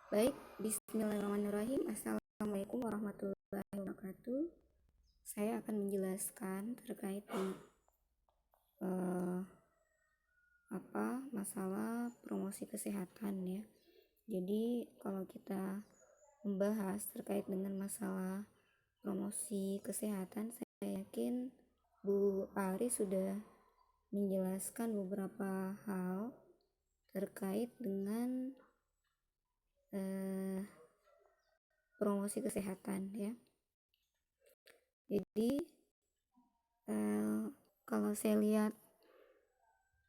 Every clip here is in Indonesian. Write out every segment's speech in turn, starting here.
Baik, bismillahirrahmanirrahim. Assalamualaikum warahmatullahi wabarakatuh. Saya akan menjelaskan terkait eh, masalah promosi kesehatan ya. Jadi kalau kita membahas terkait dengan masalah promosi kesehatan, saya yakin Bu Ari sudah menjelaskan beberapa hal terkait dengan promosi kesehatan ya. Jadi kalau saya lihat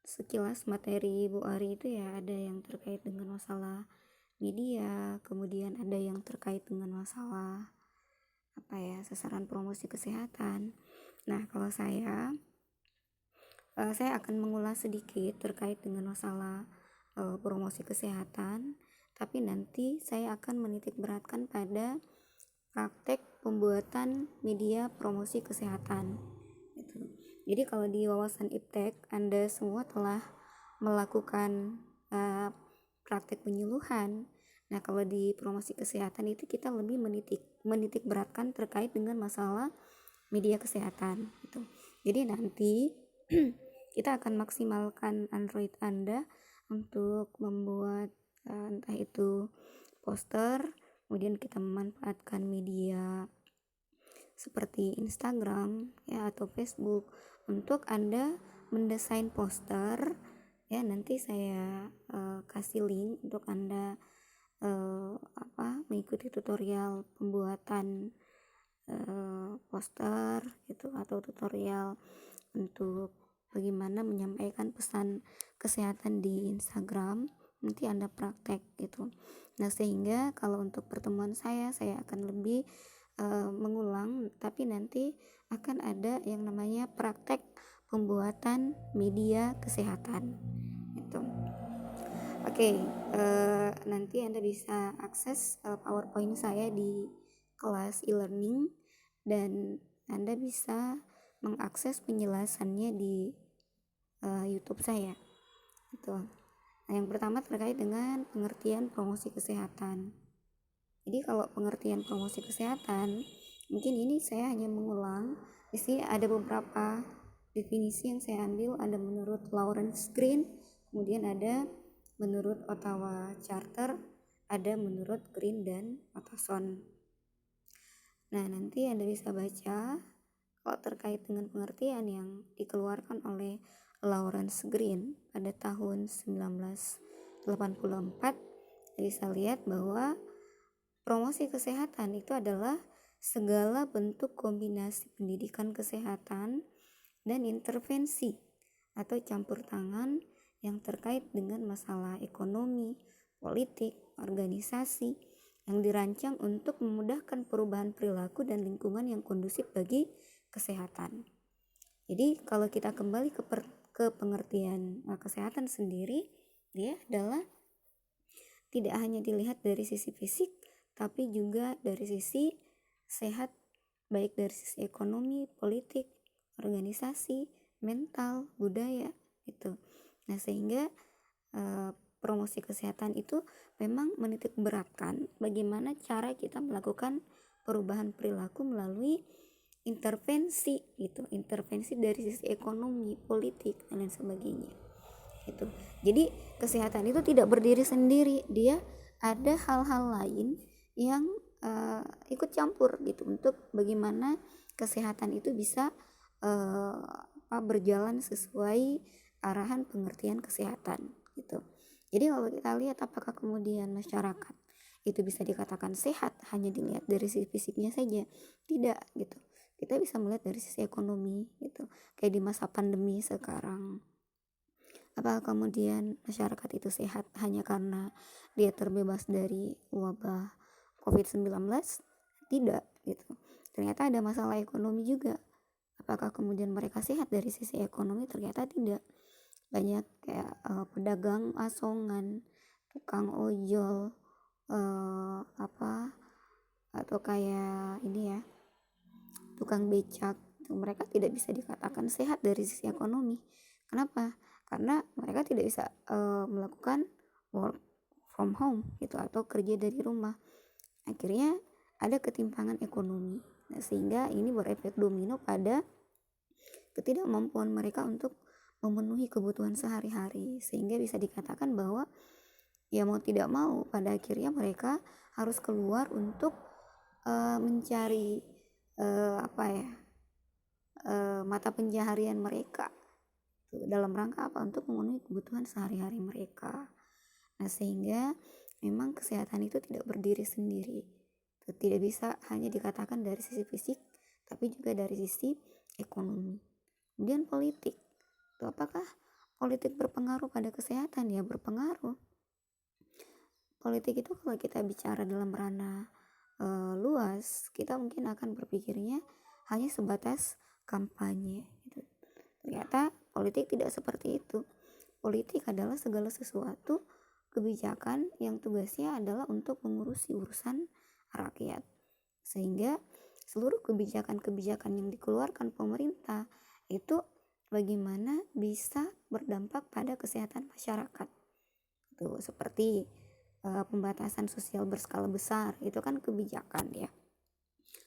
sekilas materi Bu Ari itu ya ada yang terkait dengan masalah media, kemudian ada yang terkait dengan masalah sasaran promosi kesehatan. Nah, kalau saya akan mengulas sedikit terkait dengan masalah promosi kesehatan, tapi nanti saya akan menitik beratkan pada praktek pembuatan media promosi kesehatan. Jadi kalau di wawasan IPTEK Anda semua telah melakukan praktek penyuluhan. Nah, kalau di promosi kesehatan itu kita lebih menitik beratkan terkait dengan masalah media kesehatan gitu. Jadi nanti kita akan maksimalkan Android Anda untuk membuat entah itu poster, kemudian kita memanfaatkan media seperti Instagram ya atau Facebook untuk Anda mendesain poster ya. Nanti saya kasih link untuk Anda mengikuti tutorial pembuatan poster gitu atau tutorial untuk bagaimana menyampaikan pesan kesehatan di Instagram. Nanti Anda praktek gitu. Nah, sehingga kalau untuk pertemuan saya akan lebih mengulang, tapi nanti akan ada yang namanya praktek pembuatan media kesehatan gitu. Oke, nanti Anda bisa akses PowerPoint saya di kelas e-learning dan Anda bisa mengakses penjelasannya di YouTube saya. Gitu. Nah, yang pertama terkait dengan pengertian promosi kesehatan. Jadi kalau pengertian promosi kesehatan, mungkin ini saya hanya mengulang. Di sini ada beberapa definisi yang saya ambil, ada menurut Lawrence Green, kemudian ada menurut Ottawa Charter, ada menurut Green dan Watson. Nah, nanti Anda bisa baca kalau terkait dengan pengertian yang dikeluarkan oleh Lawrence Green pada tahun 1984, bisa lihat bahwa promosi kesehatan itu adalah segala bentuk kombinasi pendidikan kesehatan dan intervensi atau campur tangan yang terkait dengan masalah ekonomi, politik, organisasi yang dirancang untuk memudahkan perubahan perilaku dan lingkungan yang kondusif bagi kesehatan. Jadi kalau kita kembali ke pengertian kesehatan sendiri, dia adalah tidak hanya dilihat dari sisi fisik, tapi juga dari sisi sehat, baik dari sisi ekonomi, politik, organisasi, mental, budaya gitu. Nah, sehingga promosi kesehatan itu memang menitik beratkan bagaimana cara kita melakukan perubahan perilaku melalui intervensi gitu, intervensi dari sisi ekonomi, politik dan lain sebagainya gitu. Jadi kesehatan itu tidak berdiri sendiri, dia ada hal-hal lain yang ikut campur gitu untuk bagaimana kesehatan itu bisa berjalan sesuai arahan pengertian kesehatan gitu. Jadi kalau kita lihat apakah kemudian masyarakat itu bisa dikatakan sehat hanya dilihat dari sisi fisiknya saja, tidak gitu. Kita bisa melihat dari sisi ekonomi gitu, kayak di masa pandemi sekarang. Apakah kemudian masyarakat itu sehat hanya karena dia terbebas dari wabah COVID-19? Tidak gitu. Ternyata ada masalah ekonomi juga. Apakah kemudian mereka sehat dari sisi ekonomi? Ternyata tidak. Banyak kayak pedagang asongan, tukang ojol, atau kayak ini ya, tukang becak. Mereka tidak bisa dikatakan sehat dari sisi ekonomi. Kenapa? Karena mereka tidak bisa melakukan work from home gitu atau kerja dari rumah. Akhirnya ada ketimpangan ekonomi. Nah, sehingga ini berefek domino pada ketidakmampuan mereka untuk memenuhi kebutuhan sehari-hari, sehingga bisa dikatakan bahwa ya mau tidak mau pada akhirnya mereka harus keluar untuk mencari mata pencaharian mereka dalam rangka apa, untuk memenuhi kebutuhan sehari-hari mereka. Nah, sehingga memang kesehatan itu tidak berdiri sendiri, tidak bisa hanya dikatakan dari sisi fisik, tapi juga dari sisi ekonomi. Kemudian politik, apakah politik berpengaruh pada kesehatan? Ya, berpengaruh. Politik itu kalau kita bicara dalam ranah luas, kita mungkin akan berpikirnya hanya sebatas kampanye gitu. Ternyata politik tidak seperti itu. Politik adalah segala sesuatu kebijakan yang tugasnya adalah untuk mengurusi urusan rakyat, sehingga seluruh kebijakan-kebijakan yang dikeluarkan pemerintah itu bagaimana bisa berdampak pada kesehatan masyarakat. Tuh, seperti pembatasan sosial berskala besar, itu kan kebijakan ya,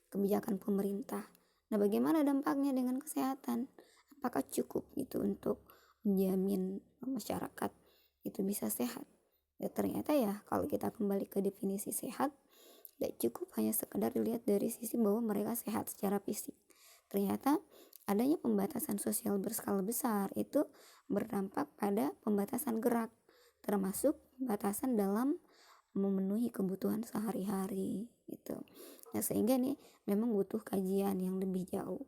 kebijakan pemerintah. Nah, bagaimana dampaknya dengan kesehatan? Apakah cukup gitu untuk menjamin masyarakat itu bisa sehat? Ya, ternyata ya kalau kita kembali ke definisi sehat, tidak cukup hanya sekedar dilihat dari sisi bahwa mereka sehat secara fisik. Ternyata adanya pembatasan sosial berskala besar itu berdampak pada pembatasan gerak, termasuk batasan dalam memenuhi kebutuhan sehari-hari gitu. Nah, sehingga nih memang butuh kajian yang lebih jauh.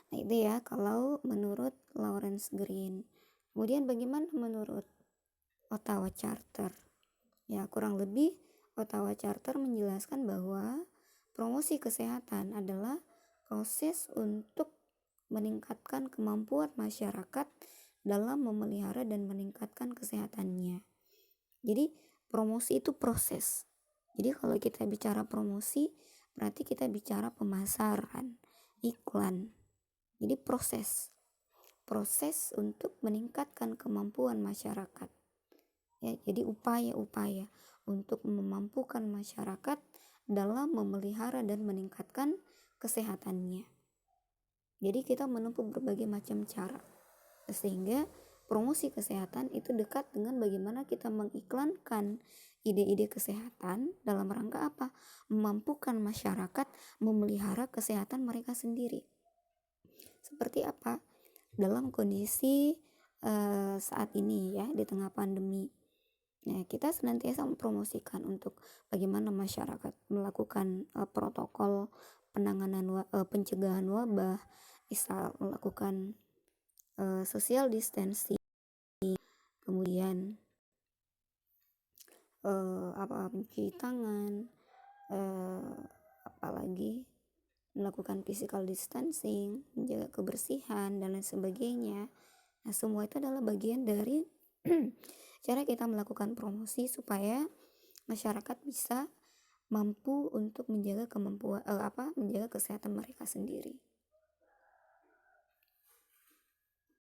Nah, itu ya kalau menurut Lawrence Green. Kemudian bagaimana menurut Ottawa Charter? Ya, kurang lebih Ottawa Charter menjelaskan bahwa promosi kesehatan adalah proses untuk meningkatkan kemampuan masyarakat dalam memelihara dan meningkatkan kesehatannya. Jadi promosi itu proses. Jadi kalau kita bicara promosi, berarti kita bicara pemasaran, iklan. Jadi proses untuk meningkatkan kemampuan masyarakat. Ya, jadi upaya-upaya untuk memampukan masyarakat dalam memelihara dan meningkatkan kesehatannya. Jadi kita menempuh berbagai macam cara, sehingga promosi kesehatan itu dekat dengan bagaimana kita mengiklankan ide-ide kesehatan dalam rangka apa? Memampukan masyarakat memelihara kesehatan mereka sendiri. Seperti apa? Dalam kondisi saat ini ya, di tengah pandemi. Nah, kita senantiasa mempromosikan untuk bagaimana masyarakat melakukan protokol penanganan pencegahan wabah, bisa melakukan social distancing, kemudian mencuci tangan, apalagi melakukan physical distancing, menjaga kebersihan dan lain sebagainya. Nah, semua itu adalah bagian dari cara kita melakukan promosi supaya masyarakat bisa mampu untuk menjaga menjaga kesehatan mereka sendiri.